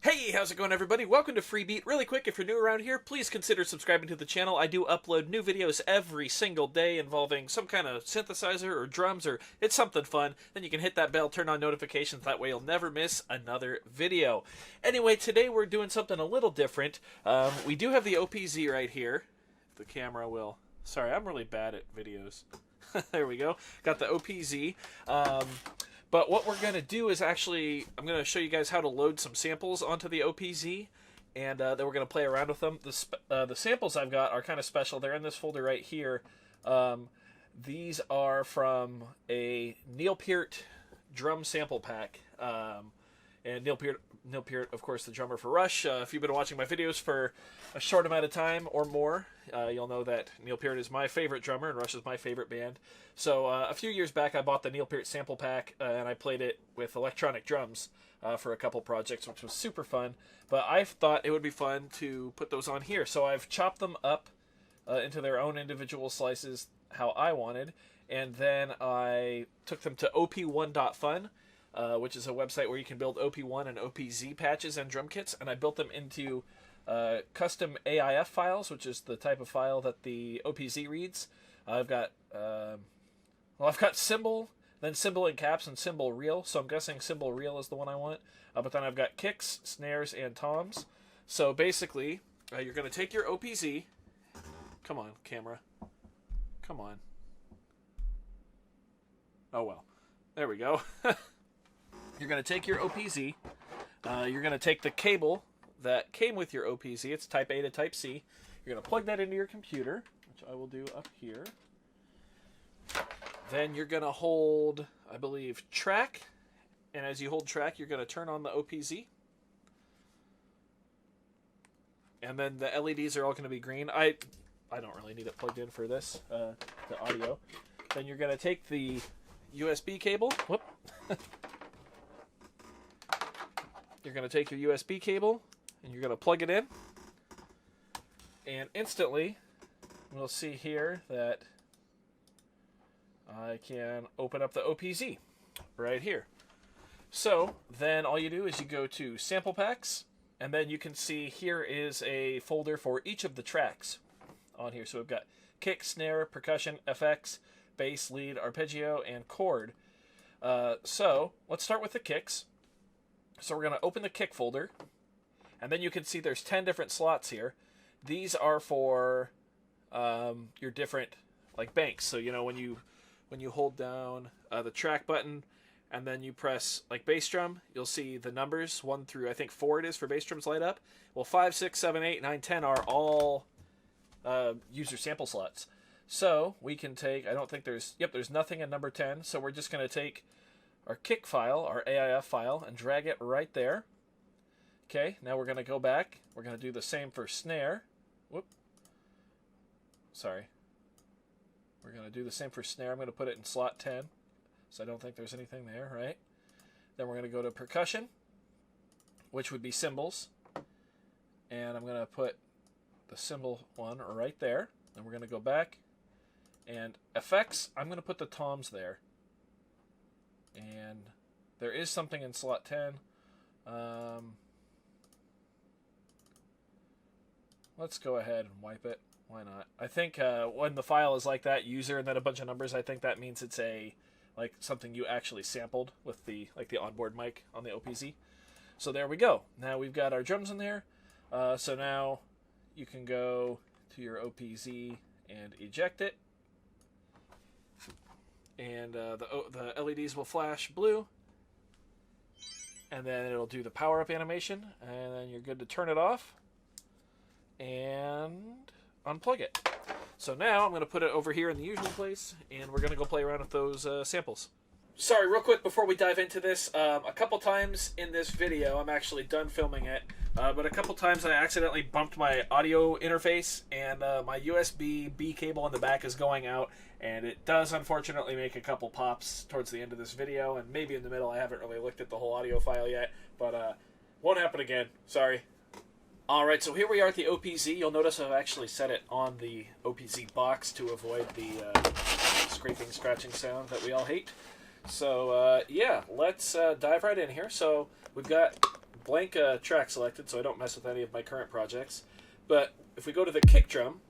Hey, how's it going, everybody? Welcome to Free Beat. Really quick, if you're new around here, please consider subscribing to the channel. I do upload new videos every single day involving some kind of synthesizer or drums, or it's something fun. Then you can hit that bell, turn on notifications, that way you'll never miss another video. Anyway, today we're doing something a little different. We do have the OPZ right here. If the camera will... Sorry, I'm really bad at videos. There we go. Got the OPZ. But what we're going to do is actually, I'm going to show you guys how to load some samples onto the OPZ, and then we're going to play around with them. The samples I've got are kind of special. They're in this folder right here. These are from a Neil Peart drum sample pack. And Neil Peart, of course, the drummer for Rush. If you've been watching my videos for a short amount of time or more, you'll know that Neil Peart is my favorite drummer and Rush is my favorite band. So a few years back, I bought the Neil Peart sample pack, and I played it with electronic drums for a couple projects, which was super fun. But I thought it would be fun to put those on here. So I've chopped them up into their own individual slices how I wanted, and then I took them to op1.fun. Which is a website where you can build OP1 and OPZ patches and drum kits, and I built them into custom AIF files, which is the type of file that the OPZ reads. I've got cymbal, then cymbal in caps, and cymbal real, so I'm guessing cymbal real is the one I want. But then I've got kicks, snares, and toms. So basically, you're going to take your OPZ. Come on, camera. Come on. Oh well. There we go. You're going to take your OPZ, you're going to take the cable that came with your OPZ, it's type A to type C, you're going to plug that into your computer, which I will do up here. Then you're going to hold, I believe, track, and as you hold track, you're going to turn on the OPZ. And then the LEDs are all going to be green. I don't really need it plugged in for this, the audio. Then you're going to take the USB cable, whoop. You're going to take your USB cable and you're going to plug it in, and instantly we'll see here that I can open up the OPZ right here. So then all you do is you go to sample packs, and then you can see here is a folder for each of the tracks on here. So we've got kick, snare, percussion, FX, bass, lead, arpeggio, and chord. So let's start with the kicks. So we're going to open the kick folder, and then you can see there's 10 different slots here. These are for your different banks. So when you hold down the track button and then you press bass drum, you'll see the numbers 1 through I think 4 it is for bass drums light up. Well, 5, 6, 7, 8, 9, 10 are all user sample slots. So we can take, I don't think there's nothing in number 10. So we're just going to take our kick file, our AIF file, and drag it right there. Okay, now we're going to go back. We're going to do the same for snare. Whoop. Sorry. We're going to do the same for snare. I'm going to put it in slot 10, so I don't think there's anything there, right? Then we're going to go to percussion, which would be cymbals. And I'm going to put the cymbal one right there. Then we're going to go back. And effects, I'm going to put the toms there. And there is something in slot 10. Let's go ahead and wipe it. Why not? I think when the file is like that, user and then a bunch of numbers, I think that means it's a something you actually sampled with the the onboard mic on the OPZ. So there we go. Now we've got our drums in there. So now you can go to your OPZ and eject it. And the LEDs will flash blue, and then it'll do the power up animation, and then you're good to turn it off and unplug it. So now I'm going to put it over here in the usual place, and we're going to go play around with those samples. Sorry, real quick before we dive into this, a couple times in this video, I'm actually done filming it, but a couple times I accidentally bumped my audio interface, and my USB-B cable in the back is going out, and it does unfortunately make a couple pops towards the end of this video, and maybe in the middle. I haven't really looked at the whole audio file yet, but won't happen again. Sorry. Alright, so here we are at the OPZ. You'll notice I've actually set it on the OPZ box to avoid the scraping, scratching sound that we all hate. So, yeah, let's dive right in here. So, we've got blank track selected, so I don't mess with any of my current projects. But if we go to the kick drum,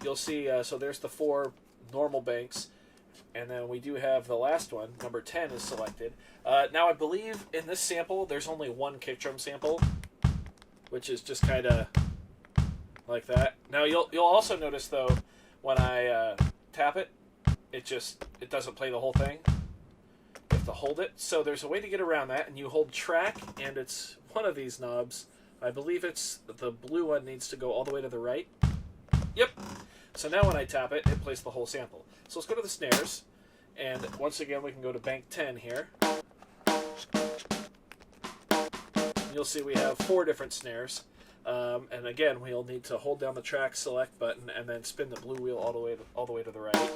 you'll see, so there's the 4 normal banks, and then we do have the last one, number 10 is selected. Now I believe in this sample, there's only one kick drum sample, which is just kind of like that. Now you'll also notice though, when I tap it, it doesn't play the whole thing. You have to hold it. So there's a way to get around that, and you hold track, and it's one of these knobs. I believe it's the blue one needs to go all the way to the right. Yep. So now when I tap it, it plays the whole sample. So let's go to the snares, and once again we can go to bank 10 here. You'll see we have 4 different snares. And again, we'll need to hold down the track select button and then spin the blue wheel all the way to the right.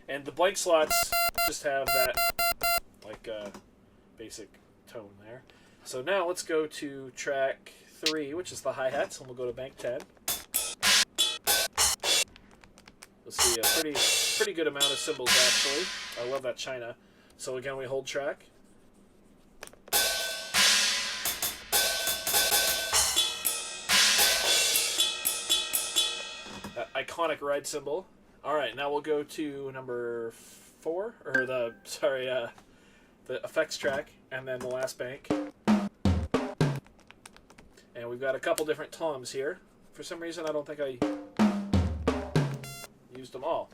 And the blank slots just have that like basic tone there. So now let's go to track 3, which is the hi-hats, and we'll go to bank 10. You'll see a pretty good amount of cymbals actually. I love that China. So again, we hold track. That iconic ride cymbal. All right, now we'll go to number 4, or the effects track, and then the last bank. And we've got a couple different toms here. For some reason, I don't think I used them all.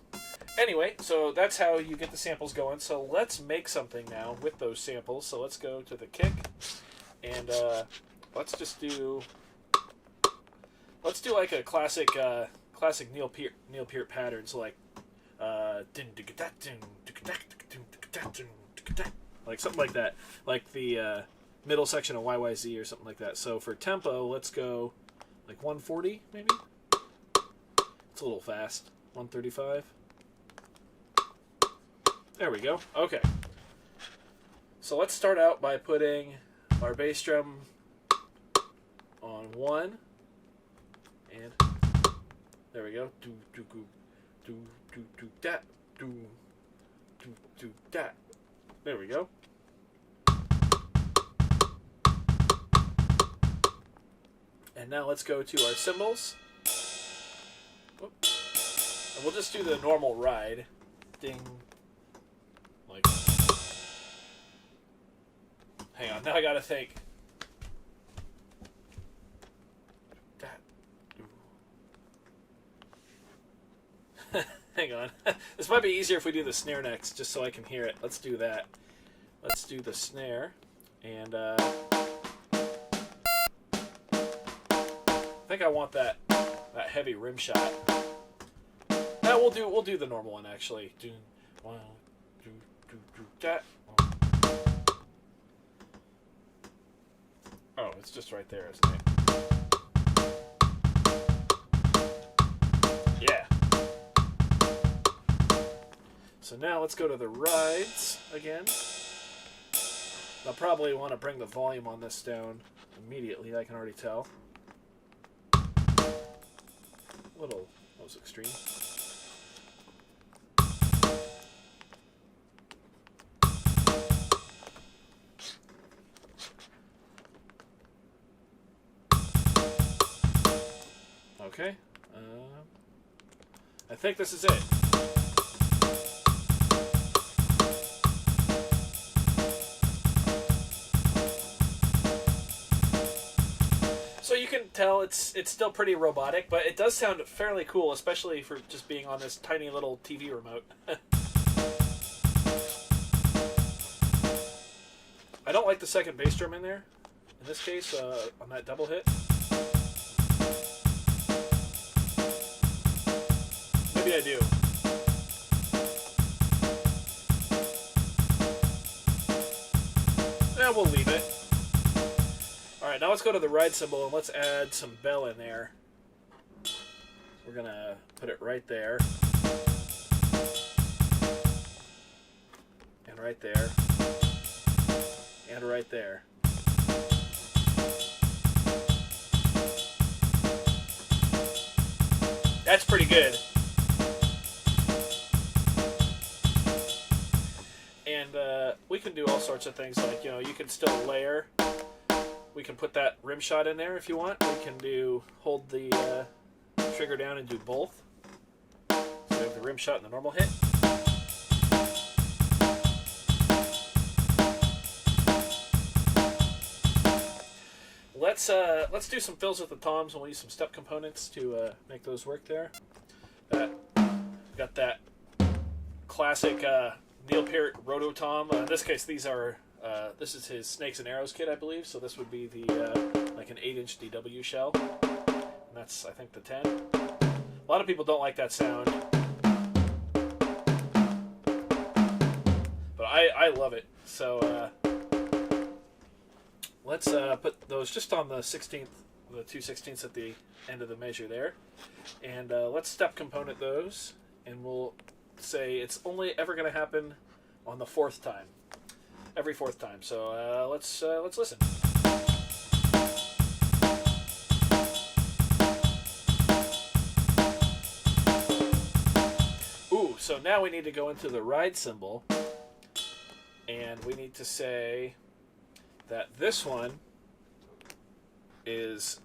Anyway, so that's how you get the samples going. So let's make something now with those samples. So let's go to the kick, and let's do like a classic Neil Peart pattern. So like like something like that, like the middle section of YYZ or something like that. So for tempo, let's go like 140 maybe. It's a little fast. 135. There we go. Okay. So let's start out by putting our bass drum on 1, and there we go. Do do do do do do that do do do that. There we go. And now let's go to our cymbals. Whoop. And we'll just do the normal ride. Ding. Like. Hang on, now I gotta think. Hang on. This might be easier if we do the snare next, just so I can hear it. Let's do that. Let's do the snare. And I think I want that heavy rim shot. No, we'll do the normal one actually. Do one, do that. Oh, it's just right there, isn't it? Yeah. So now let's go to the rides again. I'll probably want to bring the volume on this down immediately, I can already tell. That was extreme. Okay. I think this is it. So you can tell it's still pretty robotic, but it does sound fairly cool, especially for just being on this tiny little TV remote. I don't like the second bass drum in there. In this case, on that double hit. Maybe I do. Yeah, we'll leave it. Alright, now let's go to the ride cymbal and let's add some bell in there. We're gonna put it right there. And right there. And right there. That's pretty good. And we can do all sorts of things, like, you know, you can still layer. We can put that rim shot in there if you want. We can hold the trigger down and do both. So we have the rim shot and the normal hit. Let's do some fills with the toms, and we'll use some step components to make those work there. Got that classic Neil Peart Roto Tom. In this case, these are this is his Snakes and Arrows kit, I believe. So this would be the like an 8-inch DW shell, and that's, I think, the 10. A lot of people don't like that sound, but I love it. So let's put those just on the 16th, the 2/16ths at the end of the measure there, and let's step component those, and we'll say it's only ever going to happen on the 4th time, every 4th time. So let's listen. Ooh, so now we need to go into the ride cymbal, and we need to say that this one is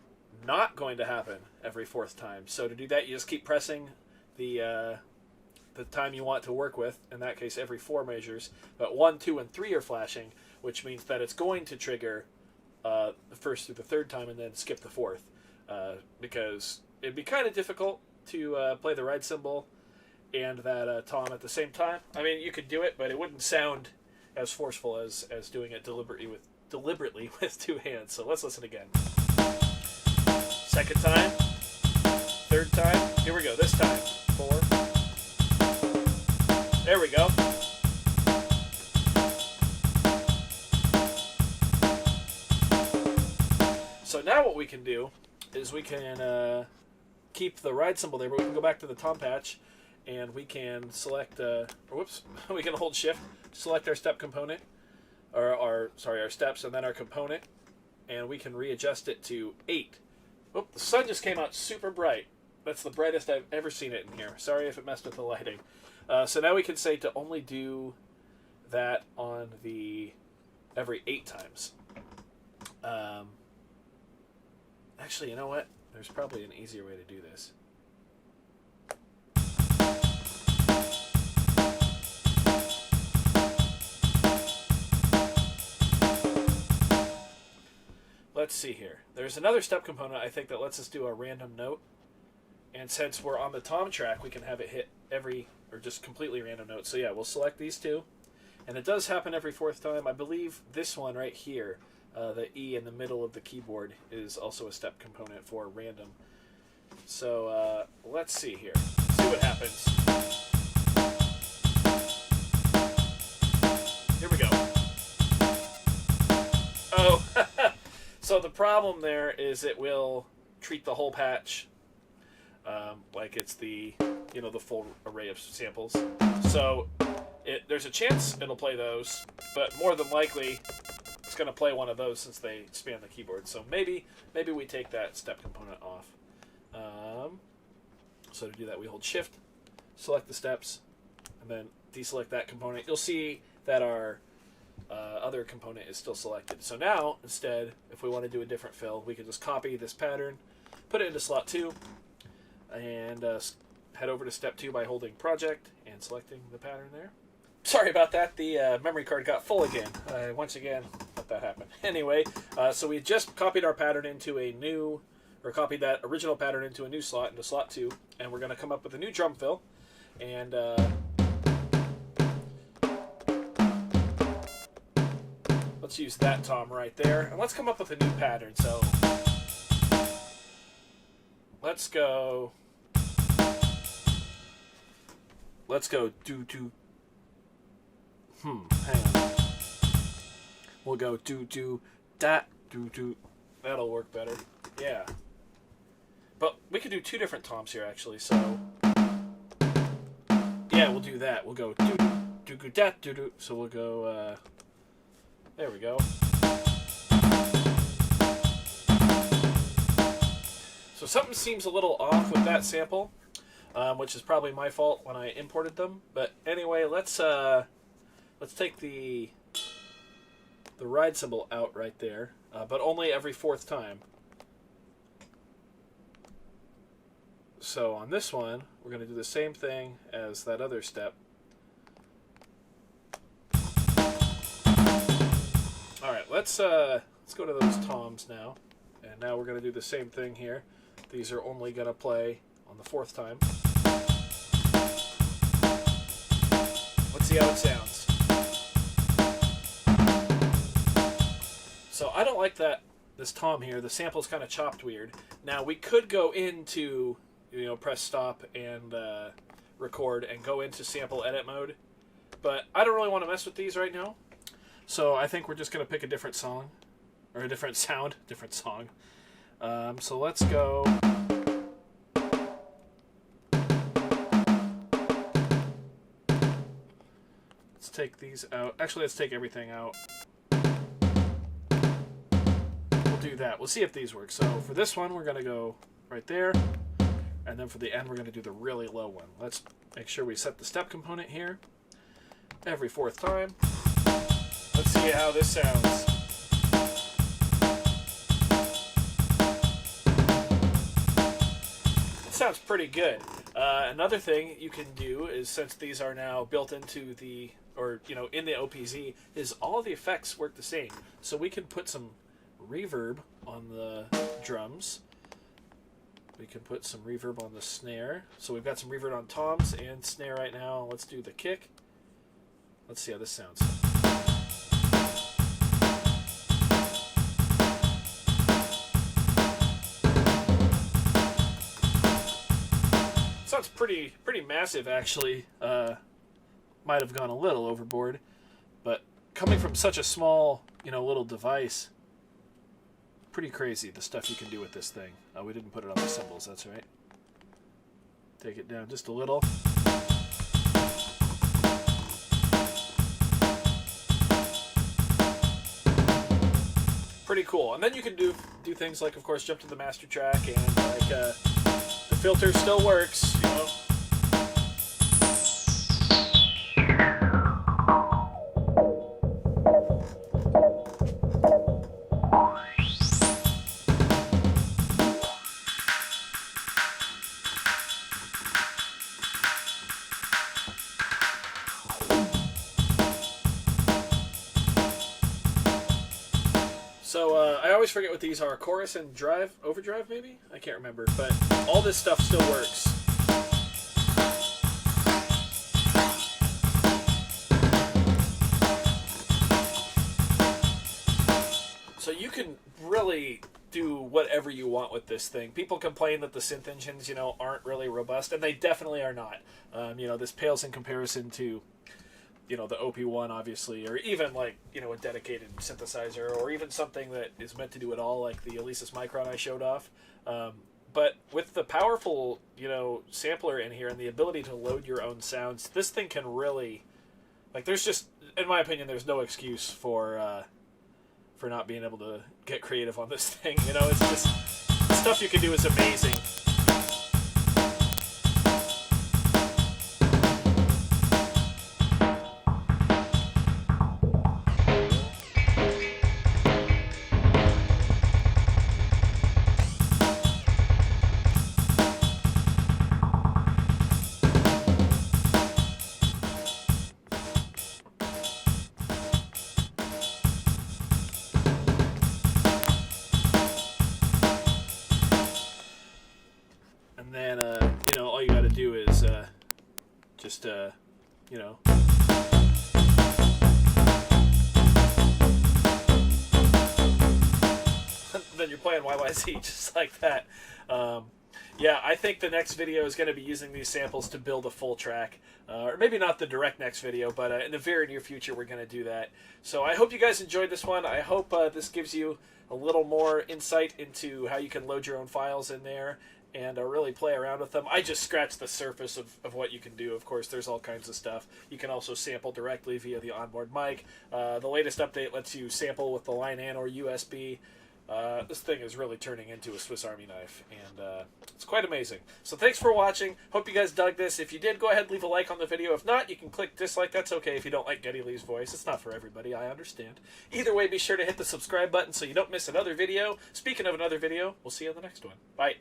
not going to happen every 4th time. So to do that, you just keep pressing the time you want to work with. In that case, every 4 measures. But 1, 2, and 3 are flashing, which means that it's going to trigger the 1st through the 3rd time and then skip the 4th. Because it'd be kind of difficult to play the ride cymbal and that tom at the same time. I mean, you could do it, but it wouldn't sound as forceful as doing it deliberately with 2 hands. So let's listen again. 2nd time, 3rd time. Here we go. This time, 4. There we go. So now what we can do is we can keep the ride cymbal there, but we can go back to the tom patch, and we can select, we can hold shift, select our step component, or our steps, and then our component, and we can readjust it to 8. Oop, the sun just came out super bright. That's the brightest I've ever seen it in here. Sorry if it messed with the lighting. So now we can say to only do that on the every 8 times. Actually, you know what? There's probably an easier way to do this. Let's see here. There's another step component, I think, that lets us do a random note. And since we're on the tom track, we can have it hit every, or just completely random note. So yeah, we'll select these 2. And it does happen every 4th time. I believe this one right here, the E in the middle of the keyboard, is also a step component for random. So let's see here. See what happens. Here we go. Oh, so the problem there is it will treat the whole patch like it's the full array of samples. So there's a chance it'll play those, but more than likely it's going to play one of those since they span the keyboard. So maybe we take that step component off. So to do that, we hold shift, select the steps, and then deselect that component. You'll see that our other component is still selected. So now, instead, if we want to do a different fill, we can just copy this pattern, put it into slot 2, and head over to step 2 by holding project and selecting the pattern there. Sorry about that, the memory card got full again. Once again, let that happen. Anyway, so we just copied our pattern into a new, or copied that original pattern into a new slot, into slot 2, and we're going to come up with a new drum fill, and let's use that tom right there, and let's come up with a new pattern. So let's go do. Hang on. We'll go do that do. That'll work better. Yeah. But we could do 2 different toms here actually. So yeah, we'll do that. We'll go do that do. So we'll go. There we go. So something seems a little off with that sample, which is probably my fault when I imported them. But anyway, let's take the the ride cymbal out right there, but only every fourth time. So on this one, we're going to do the same thing as that other step. All right, let's go to those toms now, and now we're going to do the same thing here. These are only going to play on the fourth time. Let's see how it sounds. So I don't like this tom here. The sample's kind of chopped weird. Now we could go into, press stop and record and go into sample edit mode, but I don't really want to mess with these right now. So I think we're just going to pick a different song, or a different sound, different song. So let's go. Let's take these out. Actually, let's take everything out. We'll do that. We'll see if these work. So for this one, we're going to go right there. And then for the end, we're going to do the really low one. Let's make sure we set the step component here every fourth time. Let's see how this sounds. It sounds pretty good. Another thing you can do is, since these are now built into the, in the OPZ, is all of the effects work the same. So we can put some reverb on the drums. We can put some reverb on the snare. So we've got some reverb on toms and snare right now. Let's do the kick. Let's see how this sounds. Sounds pretty massive, actually. Might have gone a little overboard, but coming from such a small, little device, pretty crazy the stuff you can do with this thing. We didn't put it on the cymbals, that's right. Take it down just a little. Pretty cool. And then you can do things like, of course, jump to the master track, and the filter still works, So I always forget what these are. Chorus and overdrive maybe? I can't remember. But all this stuff still works. So you can really do whatever you want with this thing. People complain that the synth engines, aren't really robust, and they definitely are not. This pales in comparison to the OP1, obviously, or even a dedicated synthesizer, or even something that is meant to do it all, like the Alesis Micron I showed off. But with the powerful, sampler in here and the ability to load your own sounds, this thing can really, there's just, in my opinion, there's no excuse for not being able to get creative on this thing. It's just, the stuff you can do is amazing. And then, all you got to do is just, then you're playing YYZ just like that. Yeah, I think the next video is going to be using these samples to build a full track. Or maybe not the direct next video, but in the very near future we're going to do that. So I hope you guys enjoyed this one. I hope this gives you a little more insight into how you can load your own files in there and really play around with them. I just scratched the surface of what you can do. Of course, there's all kinds of stuff. You can also sample directly via the onboard mic. The latest update lets you sample with the line in or USB. This thing is really turning into a Swiss Army knife, and it's quite amazing. So thanks for watching. Hope you guys dug this. If you did, go ahead and leave a like on the video. If not, you can click dislike. That's okay if you don't like Geddy Lee's voice. It's not for everybody, I understand. Either way, be sure to hit the subscribe button so you don't miss another video. Speaking of another video, we'll see you on the next one. Bye.